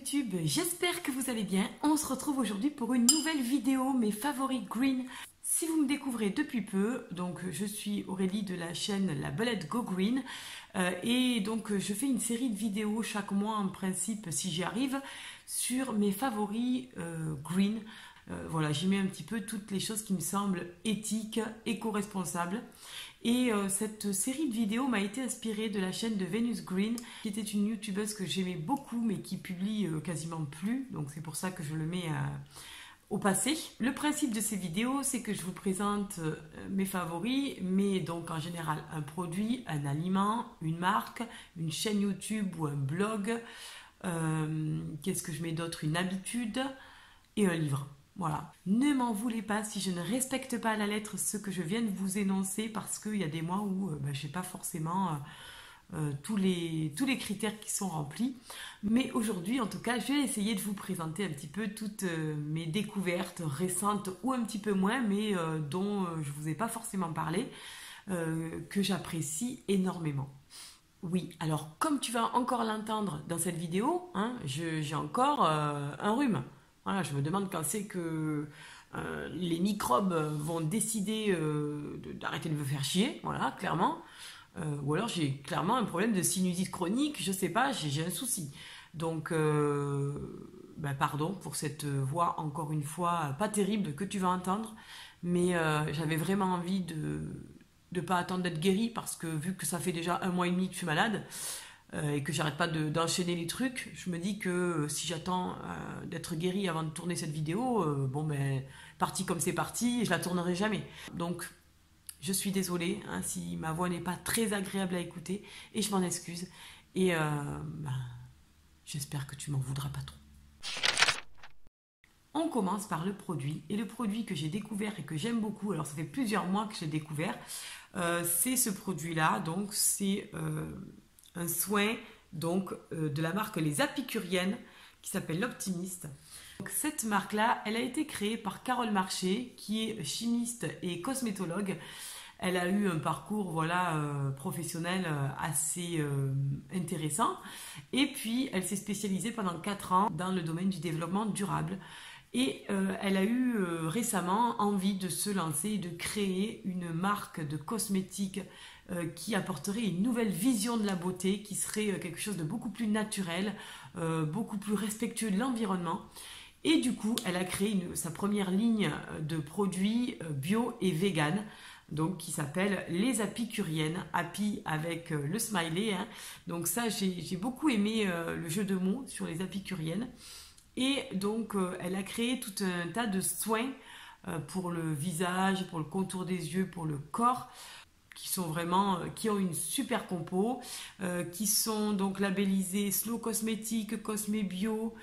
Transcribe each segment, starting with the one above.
YouTube, j'espère que vous allez bien. On se retrouve aujourd'hui pour une nouvelle vidéo, mes favoris green. Si vous me découvrez depuis peu, donc je suis Aurélie de la chaîne La Belette Go Green et donc je fais une série de vidéos chaque mois en principe si j'y arrive sur mes favoris green. Voilà, j'y mets un petit peu toutes les choses qui me semblent éthiques, éco-responsables. Et cette série de vidéos m'a été inspirée de la chaîne de Venus Green, qui était une youtubeuse que j'aimais beaucoup, mais qui publie quasiment plus. Donc c'est pour ça que je le mets au passé. Le principe de ces vidéos, c'est que je vous présente mes favoris, mais donc en général un produit, un aliment, une marque, une chaîne YouTube ou un blog. Qu'est-ce que je mets d'autre? Une habitude et un livre. Voilà. Ne m'en voulez pas si je ne respecte pas à la lettre ce que je viens de vous énoncer parce qu'il y a des mois où je n'ai pas forcément tous les critères qui sont remplis. Mais aujourd'hui, en tout cas, je vais essayer de vous présenter un petit peu toutes mes découvertes récentes ou un petit peu moins, mais dont je ne vous ai pas forcément parlé, que j'apprécie énormément. Oui, alors comme tu vas encore l'entendre dans cette vidéo, hein, j'ai encore un rhume. Voilà, je me demande quand c'est que les microbes vont décider d'arrêter de me faire chier, voilà, clairement. Ou alors j'ai clairement un problème de sinusite chronique, je sais pas, j'ai un souci. Donc, pardon pour cette voix, encore une fois, pas terrible que tu vas entendre, mais j'avais vraiment envie de ne pas attendre d'être guérie parce que vu que ça fait déjà 1 mois et demi que je suis malade, et que j'arrête pas d'enchaîner les trucs, je me dis que si j'attends d'être guérie avant de tourner cette vidéo, parti comme c'est parti, je la tournerai jamais. Donc, je suis désolée hein, si ma voix n'est pas très agréable à écouter, et je m'en excuse. Et j'espère que tu m'en voudras pas trop. On commence par le produit, et le produit que j'ai découvert et que j'aime beaucoup, alors ça fait plusieurs mois que j'ai découvert, c'est ce produit-là, donc c'est un soin donc, de la marque Les Apicuriennes qui s'appelle l'Optimiste. Donc, cette marque-là, elle a été créée par Carole Marché qui est chimiste et cosmétologue. Elle a eu un parcours professionnel assez intéressant et puis elle s'est spécialisée pendant 4 ans dans le domaine du développement durable. Et elle a eu récemment envie de se lancer et de créer une marque de cosmétiques qui apporterait une nouvelle vision de la beauté, qui serait quelque chose de beaucoup plus naturel, beaucoup plus respectueux de l'environnement. Et du coup, elle a créé sa première ligne de produits bio et vegan, donc qui s'appelle Les Apicuriennes, Happy avec le smiley. Hein. Donc ça, j'ai beaucoup aimé le jeu de mots sur les Apicuriennes. Et donc, elle a créé tout un tas de soins pour le visage, pour le contour des yeux, pour le corps, qui ont une super compo, qui sont donc labellisés Slow Cosmétique, Cosmé Bio,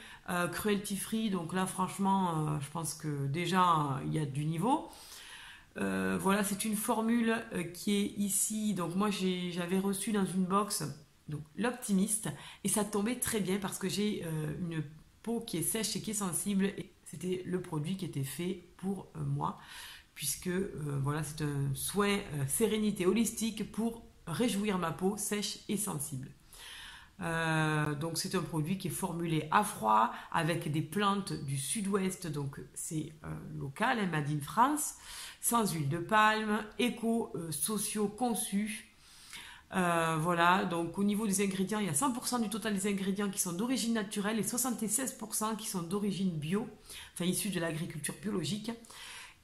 Cruelty Free. Donc là, franchement, je pense que déjà, il y a du niveau. Voilà, c'est une formule qui est ici. Donc moi, j'avais reçu dans une box donc l'Optimiste et ça tombait très bien parce que j'ai une peau qui est sèche et qui est sensible et c'était le produit qui était fait pour moi puisque c'est un soin sérénité holistique pour réjouir ma peau sèche et sensible. Donc c'est un produit qui est formulé à froid avec des plantes du sud-ouest, donc c'est local, made in France, sans huile de palme, éco-sociaux conçus. Voilà, donc au niveau des ingrédients, il y a 100% du total des ingrédients qui sont d'origine naturelle et 76% qui sont d'origine bio, enfin issus de l'agriculture biologique.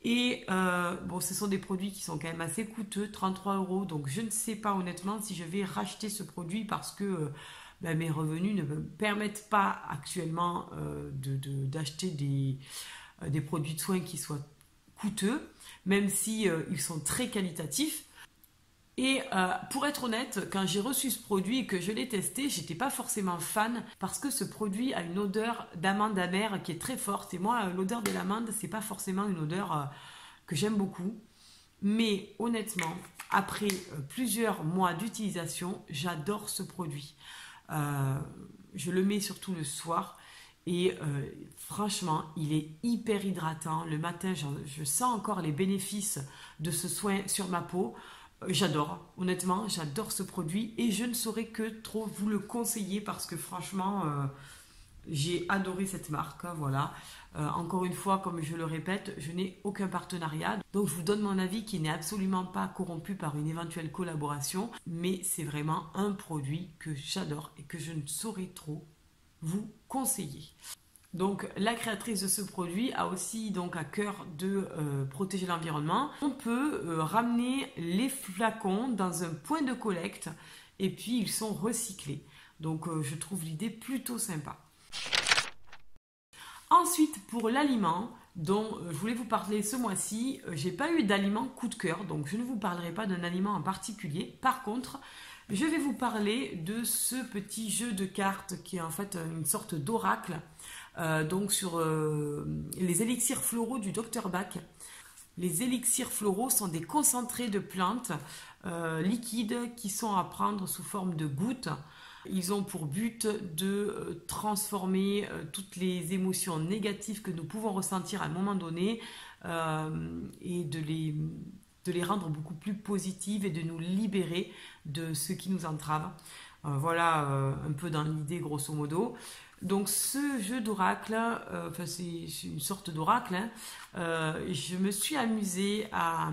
Et ce sont des produits qui sont quand même assez coûteux, 33 €. Donc je ne sais pas honnêtement si je vais racheter ce produit parce que mes revenus ne me permettent pas actuellement d'acheter des produits de soins qui soient coûteux, même si ils sont très qualitatifs. Et pour être honnête, quand j'ai reçu ce produit et que je l'ai testé, j'étais pas forcément fan parce que ce produit a une odeur d'amande amère qui est très forte. Et moi, l'odeur de l'amande, c'est pas forcément une odeur que j'aime beaucoup. Mais honnêtement, après plusieurs mois d'utilisation, j'adore ce produit. Je le mets surtout le soir et franchement, il est hyper hydratant. Le matin, je sens encore les bénéfices de ce soin sur ma peau. J'adore, honnêtement, j'adore ce produit et je ne saurais que trop vous le conseiller parce que franchement, J'ai adoré cette marque, hein, voilà. Encore une fois, comme je le répète, je n'ai aucun partenariat. Donc je vous donne mon avis qui n'est absolument pas corrompu par une éventuelle collaboration. Mais c'est vraiment un produit que j'adore et que je ne saurais trop vous conseiller. Donc la créatrice de ce produit a aussi donc à cœur de protéger l'environnement. On peut ramener les flacons dans un point de collecte et puis ils sont recyclés. Donc je trouve l'idée plutôt sympa. Ensuite, pour l'aliment dont je voulais vous parler ce mois-ci, j'ai pas eu d'aliment coup de cœur, donc je ne vous parlerai pas d'un aliment en particulier. Par contre, je vais vous parler de ce petit jeu de cartes qui est en fait une sorte d'oracle, donc sur les élixirs floraux du Dr Bach. Les élixirs floraux sont des concentrés de plantes liquides qui sont à prendre sous forme de gouttes. Ils ont pour but de transformer toutes les émotions négatives que nous pouvons ressentir à un moment donné et de les rendre beaucoup plus positives et de nous libérer de ce qui nous entrave. Voilà un peu dans l'idée grosso modo. Donc ce jeu d'oracle, c'est une sorte d'oracle, je me suis amusée à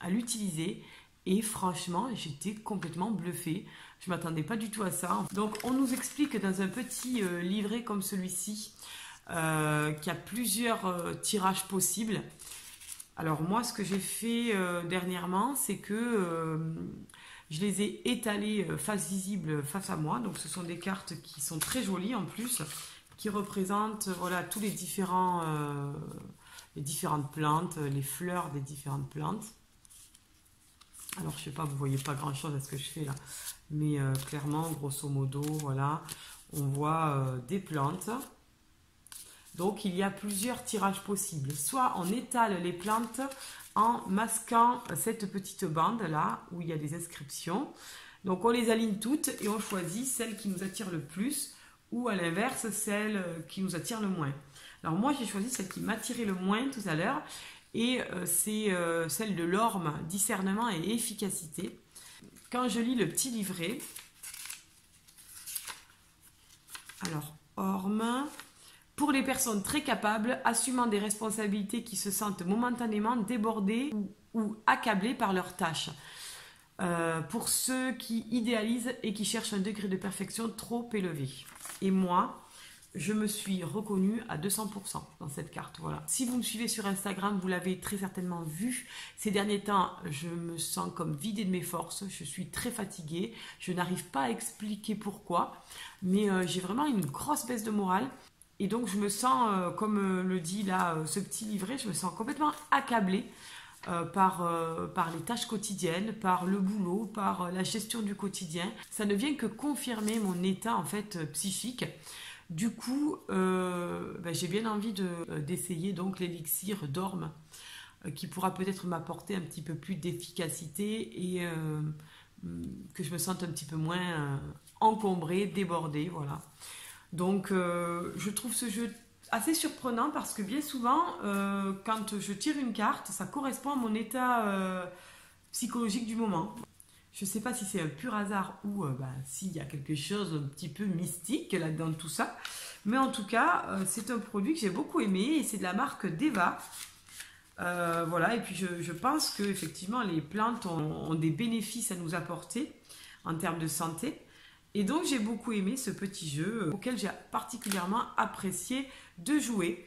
l'utiliser et franchement j'étais complètement bluffée. Je ne m'attendais pas du tout à ça. Donc on nous explique dans un petit livret comme celui-ci qu'il y a plusieurs tirages possibles. Alors moi ce que j'ai fait dernièrement c'est que je les ai étalées face visible face à moi. Donc ce sont des cartes qui sont très jolies en plus, qui représentent voilà, tous les différentes plantes, les fleurs des différentes plantes. Alors je sais pas, vous voyez pas grand chose à ce que je fais là, mais clairement, grosso modo, voilà, on voit des plantes. Donc il y a plusieurs tirages possibles. Soit on étale les plantes en masquant cette petite bande là où il y a des inscriptions. Donc on les aligne toutes et on choisit celle qui nous attire le plus ou à l'inverse celle qui nous attire le moins. Alors moi j'ai choisi celle qui m'attirait le moins tout à l'heure et c'est celle de l'orme, discernement et efficacité. Quand je lis le petit livret, alors orme, pour les personnes très capables, assumant des responsabilités qui se sentent momentanément débordées ou accablées par leurs tâches. Pour ceux qui idéalisent et qui cherchent un degré de perfection trop élevé. Et moi, je me suis reconnue à 200% dans cette carte. Voilà. Si vous me suivez sur Instagram, vous l'avez très certainement vu. Ces derniers temps, je me sens comme vidée de mes forces. Je suis très fatiguée. Je n'arrive pas à expliquer pourquoi. Mais j'ai vraiment une grosse baisse de morale. Et donc, je me sens, comme le dit là ce petit livret, je me sens complètement accablée par les tâches quotidiennes, par le boulot, par la gestion du quotidien. Ça ne vient que confirmer mon état en fait psychique. Du coup, j'ai bien envie d'essayer donc l'élixir d'orme qui pourra peut-être m'apporter un petit peu plus d'efficacité et que je me sente un petit peu moins encombrée, débordée, voilà. Donc, je trouve ce jeu assez surprenant parce que bien souvent, quand je tire une carte, ça correspond à mon état psychologique du moment. Je ne sais pas si c'est un pur hasard ou s'il y a quelque chose un petit peu mystique là-dedans tout ça. Mais en tout cas, c'est un produit que j'ai beaucoup aimé et c'est de la marque Deva. Voilà, et puis je pense qu'effectivement, les plantes ont des bénéfices à nous apporter en termes de santé. Et donc, j'ai beaucoup aimé ce petit jeu auquel j'ai particulièrement apprécié de jouer.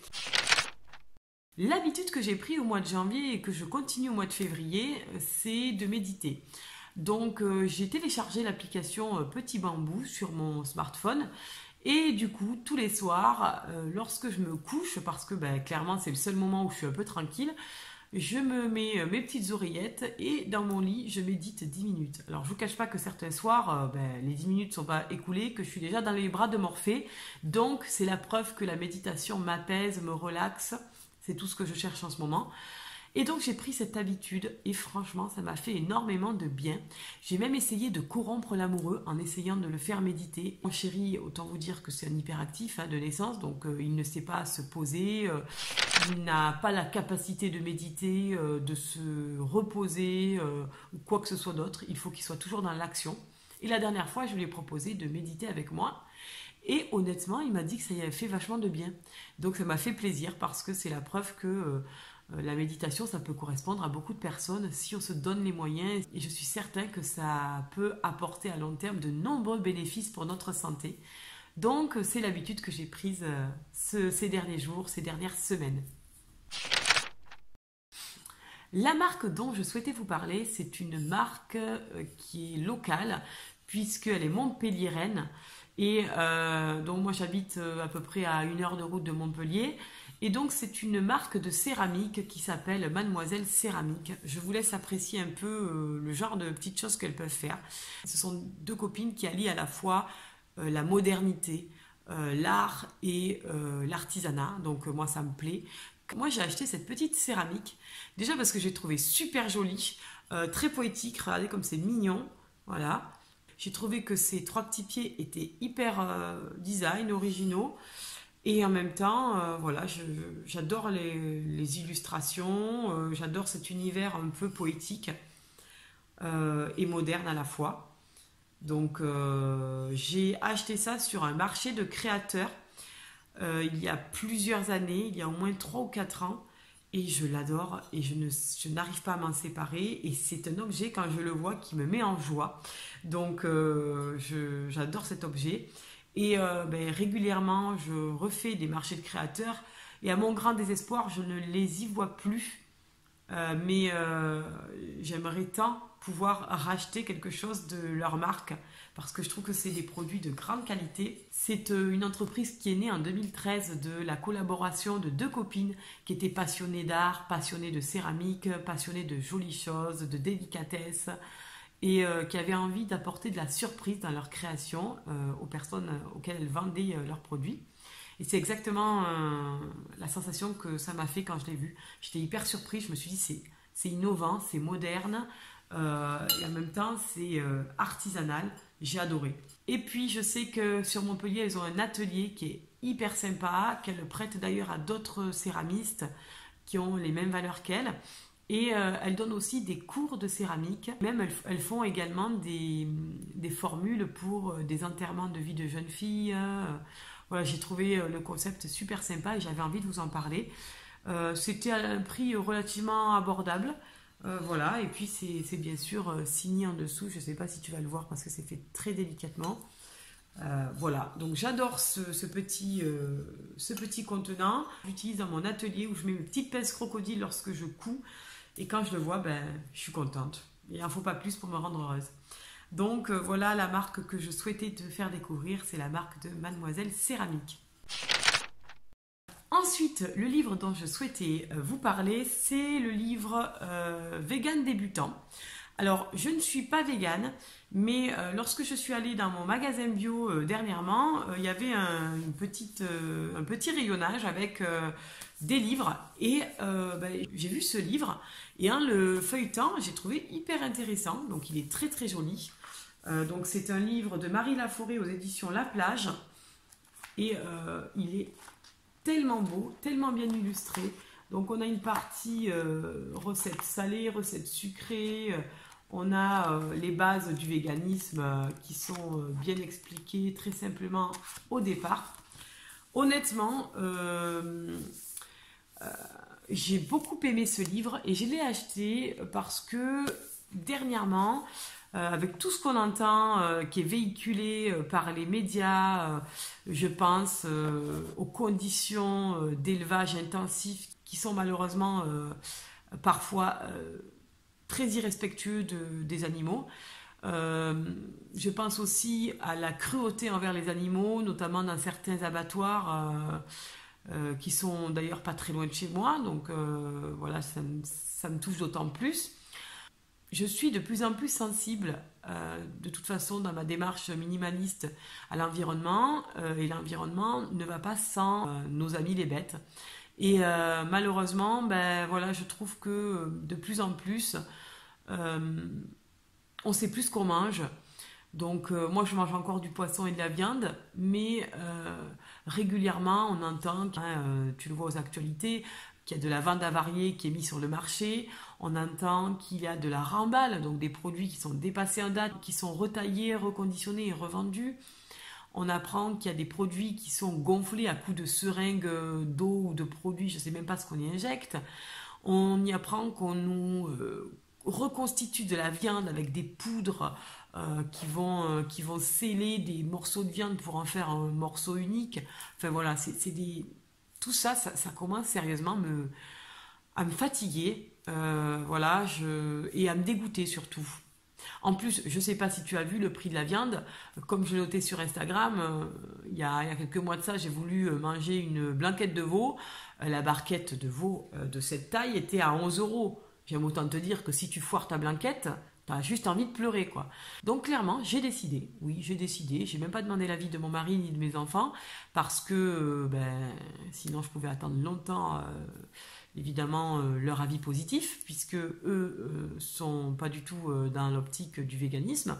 L'habitude que j'ai prise au mois de janvier et que je continue au mois de février, c'est de méditer. Donc j'ai téléchargé l'application Petit Bambou sur mon smartphone et du coup tous les soirs lorsque je me couche, parce que clairement c'est le seul moment où je suis un peu tranquille, je me mets mes petites oreillettes et dans mon lit je médite 10 minutes. Alors je vous cache pas que certains soirs les 10 minutes ne sont pas écoulées, que je suis déjà dans les bras de Morphée, donc c'est la preuve que la méditation m'apaise, me relaxe, c'est tout ce que je cherche en ce moment. Et donc j'ai pris cette habitude et franchement ça m'a fait énormément de bien. J'ai même essayé de corrompre l'amoureux en essayant de le faire méditer. Mon chéri, autant vous dire que c'est un hyperactif de naissance, donc il ne sait pas se poser, il n'a pas la capacité de méditer, de se reposer ou quoi que ce soit d'autre. Il faut qu'il soit toujours dans l'action. Et la dernière fois, je lui ai proposé de méditer avec moi. Et honnêtement, il m'a dit que ça y avait fait vachement de bien. Donc ça m'a fait plaisir parce que c'est la preuve que la méditation, ça peut correspondre à beaucoup de personnes si on se donne les moyens. Et je suis certain que ça peut apporter à long terme de nombreux bénéfices pour notre santé. Donc c'est l'habitude que j'ai prise ces derniers jours, ces dernières semaines. La marque dont je souhaitais vous parler, c'est une marque qui est locale, puisqu'elle est montpelliéraine. Et donc moi j'habite à peu près à 1 heure de route de Montpellier. Et donc c'est une marque de céramique qui s'appelle Mademoiselle Céramique. Je vous laisse apprécier un peu le genre de petites choses qu'elles peuvent faire. Ce sont deux copines qui allient à la fois la modernité, l'art et l'artisanat. Donc moi ça me plaît. Moi j'ai acheté cette petite céramique, déjà parce que j'ai trouvé super jolie, très poétique, regardez comme c'est mignon, voilà. J'ai trouvé que ces 3 petits pieds étaient hyper design, originaux. Et en même temps, voilà, j'adore les illustrations, j'adore cet univers un peu poétique et moderne à la fois. Donc j'ai acheté ça sur un marché de créateurs il y a plusieurs années, il y a au moins 3 ou 4 ans. Et je l'adore et je n'arrive pas à m'en séparer. Et c'est un objet, quand je le vois, qui me met en joie. Donc j'adore cet objet. Et régulièrement, je refais des marchés de créateurs. Et à mon grand désespoir, je ne les y vois plus. Mais j'aimerais tant pouvoir racheter quelque chose de leur marque parce que je trouve que c'est des produits de grande qualité. C'est une entreprise qui est née en 2013 de la collaboration de 2 copines qui étaient passionnées d'art, passionnées de céramique, passionnées de jolies choses, de délicatesse et qui avaient envie d'apporter de la surprise dans leur création aux personnes auxquelles elles vendaient leurs produits. Et c'est exactement la sensation que ça m'a fait quand je l'ai vu. J'étais hyper surprise, je me suis dit c'est innovant, c'est moderne et en même temps c'est artisanal. J'ai adoré. Et puis je sais que sur Montpellier, elles ont un atelier qui est hyper sympa, qu'elles prêtent d'ailleurs à d'autres céramistes qui ont les mêmes valeurs qu'elles. Et elles donnent aussi des cours de céramique. Même elles font également des formules pour des enterrements de vie de jeunes filles. Voilà, j'ai trouvé le concept super sympa et j'avais envie de vous en parler. C'était à un prix relativement abordable. Voilà, et puis c'est bien sûr signé en dessous. Je ne sais pas si tu vas le voir parce que c'est fait très délicatement. Voilà, donc j'adore ce petit contenant. J'utilise dans mon atelier où je mets mes petites pinces crocodiles lorsque je couds. Et quand je le vois, je suis contente. Il n'en faut pas plus pour me rendre heureuse. Donc voilà la marque que je souhaitais te faire découvrir, c'est la marque de Mademoiselle Céramique. Ensuite, le livre dont je souhaitais vous parler, c'est le livre Vegan débutant. Alors, je ne suis pas végane, mais lorsque je suis allée dans mon magasin bio dernièrement, il y avait un petit rayonnage avec des livres et j'ai vu ce livre et en le feuilletant, j'ai trouvé hyper intéressant. Donc, il est très très joli. Donc, c'est un livre de Marie Laforêt aux éditions La Plage et il est tellement beau, tellement bien illustré. Donc, on a une partie recettes salées, recettes sucrées. On a les bases du véganisme qui sont bien expliquées très simplement au départ. Honnêtement, j'ai beaucoup aimé ce livre et je l'ai acheté parce que dernièrement, avec tout ce qu'on entend qui est véhiculé par les médias, je pense aux conditions d'élevage intensif qui sont malheureusement parfois très irrespectueux des animaux. Je pense aussi à la cruauté envers les animaux, notamment dans certains abattoirs qui sont d'ailleurs pas très loin de chez moi. Donc voilà, ça me touche d'autant plus. Je suis de plus en plus sensible, de toute façon, dans ma démarche minimaliste à l'environnement. Et l'environnement ne va pas sans nos amis les bêtes. Et malheureusement, voilà, je trouve que de plus en plus, on sait plus ce qu'on mange. Donc moi, je mange encore du poisson et de la viande, mais régulièrement, on entend, tu le vois aux actualités, qu'il y a de la vente avariée qui est mise sur le marché. On entend qu'il y a de la remballe, donc des produits qui sont dépassés en date, qui sont retaillés, reconditionnés et revendus. On apprend qu'il y a des produits qui sont gonflés à coups de seringues d'eau ou de produits, je ne sais même pas ce qu'on y injecte. On y apprend qu'on nous reconstitue de la viande avec des poudres qui vont sceller des morceaux de viande pour en faire un morceau unique. Enfin voilà, tout ça, ça commence sérieusement à me fatiguer, voilà, et à me dégoûter surtout. En plus, je ne sais pas si tu as vu le prix de la viande. Comme je l'ai noté sur Instagram, il y a quelques mois de ça, j'ai voulu manger une blanquette de veau. La barquette de veau de cette taille était à 11 euros. J'aime autant te dire que si tu foires ta blanquette, tu as juste envie de pleurer, quoi. Donc clairement, j'ai décidé. Oui, j'ai décidé. J'ai même pas demandé l'avis de mon mari ni de mes enfants parce que sinon je pouvais attendre longtemps. Évidemment leur avis positif, puisque eux sont pas du tout dans l'optique du véganisme.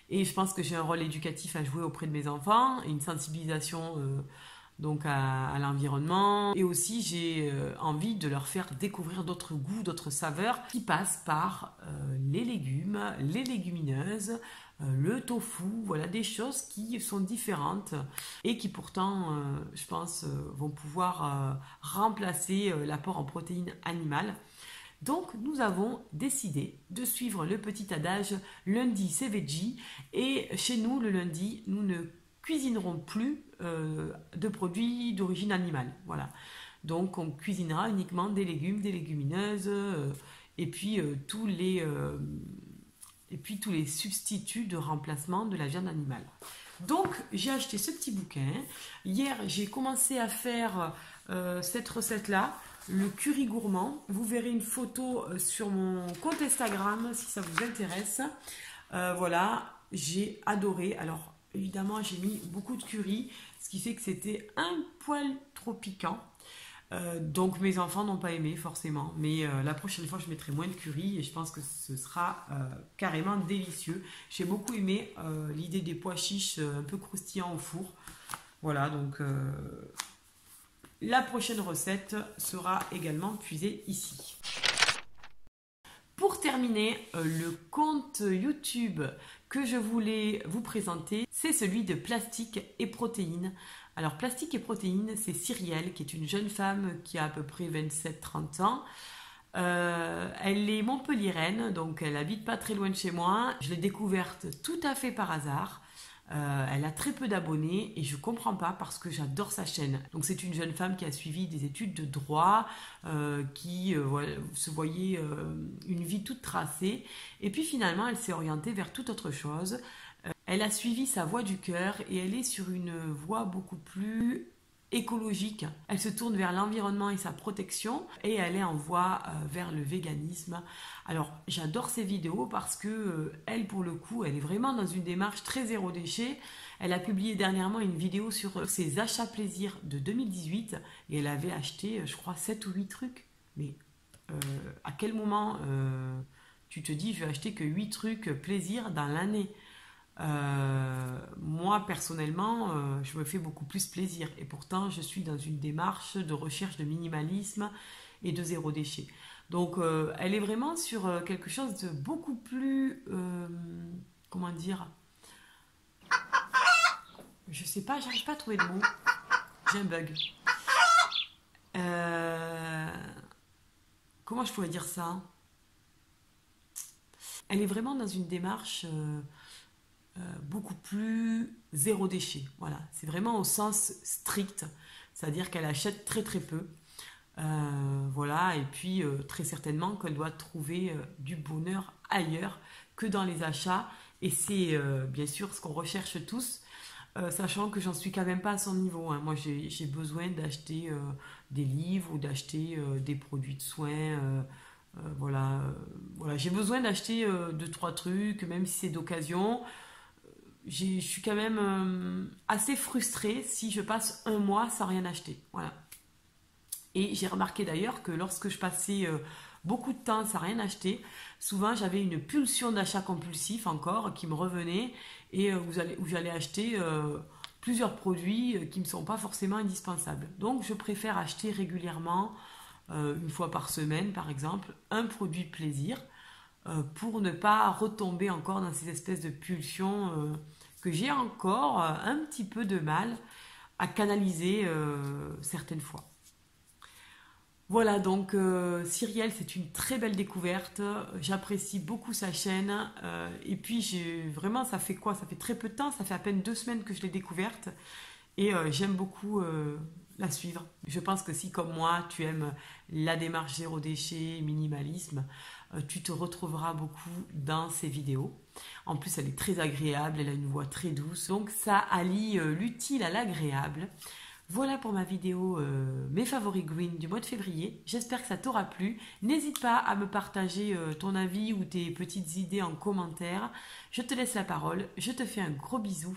Et je pense que j'ai un rôle éducatif à jouer auprès de mes enfants, et une sensibilisation donc à l'environnement. Et aussi, j'ai envie de leur faire découvrir d'autres goûts, d'autres saveurs qui passent par les légumes, les légumineuses, le tofu, voilà des choses qui sont différentes et qui pourtant, je pense, vont pouvoir remplacer l'apport en protéines animales. Donc, nous avons décidé de suivre le petit adage lundi c'est veggie et chez nous, le lundi, nous ne cuisinerons plus de produits d'origine animale. Voilà. Donc, on cuisinera uniquement des légumes, des légumineuses et puis tous les substituts de remplacement de la viande animale. Donc, j'ai acheté ce petit bouquin. Hier, j'ai commencé à faire cette recette-là, le curry gourmand. Vous verrez une photo sur mon compte Instagram si ça vous intéresse. Voilà, j'ai adoré. Alors, évidemment, j'ai mis beaucoup de curry, ce qui fait que c'était un poil trop piquant. Donc mes enfants n'ont pas aimé forcément, mais la prochaine fois je mettrai moins de curry et je pense que ce sera carrément délicieux. J'ai beaucoup aimé l'idée des pois chiches un peu croustillants au four. Voilà, donc la prochaine recette sera également puisée ici. Pour terminer, le compte YouTube que je voulais vous présenter, c'est celui de Plastique et Protéines. Alors, Plastique et Protéines, c'est Cyrielle, qui est une jeune femme qui a à peu près 27-30 ans. Elle est montpelliéraine, donc elle habite pas très loin de chez moi. Je l'ai découverte tout à fait par hasard. Elle a très peu d'abonnés et je comprends pas parce que j'adore sa chaîne. Donc c'est une jeune femme qui a suivi des études de droit, qui se voyait une vie toute tracée. Et puis finalement, elle s'est orientée vers toute autre chose. Elle a suivi sa voie du cœur et elle est sur une voie beaucoup plus écologique. Elle se tourne vers l'environnement et sa protection et elle est en voie vers le véganisme. Alors j'adore ses vidéos parce que elle, pour le coup, elle est vraiment dans une démarche très zéro déchet. Elle a publié dernièrement une vidéo sur ses achats plaisir de 2018 et elle avait acheté, je crois, 7 ou 8 trucs. Mais à quel moment tu te dis je vais acheter que 8 trucs plaisir dans l'année? Moi personnellement je me fais beaucoup plus plaisir et pourtant je suis dans une démarche de recherche de minimalisme et de zéro déchet, donc elle est vraiment sur quelque chose de beaucoup plus comment dire, je sais pas, j'arrive pas à trouver le mot, j'ai un bug, comment je pourrais dire ça, elle est vraiment dans une démarche beaucoup plus zéro déchet. Voilà, c'est vraiment au sens strict, c'est-à-dire qu'elle achète très très peu. Voilà, et puis très certainement qu'elle doit trouver du bonheur ailleurs que dans les achats. Et c'est bien sûr ce qu'on recherche tous, sachant que j'en suis quand même pas à son niveau. Hein. Moi, j'ai besoin d'acheter des livres ou d'acheter des produits de soins. Voilà, j'ai besoin d'acheter 2-3 trucs, même si c'est d'occasion. Je suis quand même assez frustrée si je passe un mois sans rien acheter. Voilà. Et j'ai remarqué d'ailleurs que lorsque je passais beaucoup de temps sans rien acheter, souvent j'avais une pulsion d'achat compulsif encore qui me revenait et où j'allais acheter plusieurs produits qui ne me sont pas forcément indispensables. Donc je préfère acheter régulièrement une fois par semaine par exemple, un produit plaisir pour ne pas retomber encore dans ces espèces de pulsions que j'ai encore un petit peu de mal à canaliser certaines fois. Voilà, donc Cyrielle, c'est une très belle découverte. J'apprécie beaucoup sa chaîne. Et puis, vraiment, ça fait quoi? Ça fait très peu de temps, ça fait à peine 2 semaines que je l'ai découverte. Et j'aime beaucoup la suivre. Je pense que si, comme moi, tu aimes la démarche zéro déchet, minimalisme, tu te retrouveras beaucoup dans ses vidéos. En plus, elle est très agréable, elle a une voix très douce. Donc, ça allie l'utile à l'agréable. Voilà pour ma vidéo mes favoris green du mois de février. J'espère que ça t'aura plu. N'hésite pas à me partager ton avis ou tes petites idées en commentaire. Je te laisse la parole. Je te fais un gros bisou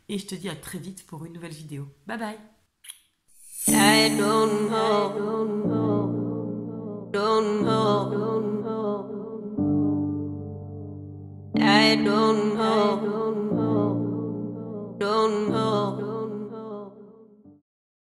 et je te dis à très vite pour une nouvelle vidéo. Bye bye. I don't know.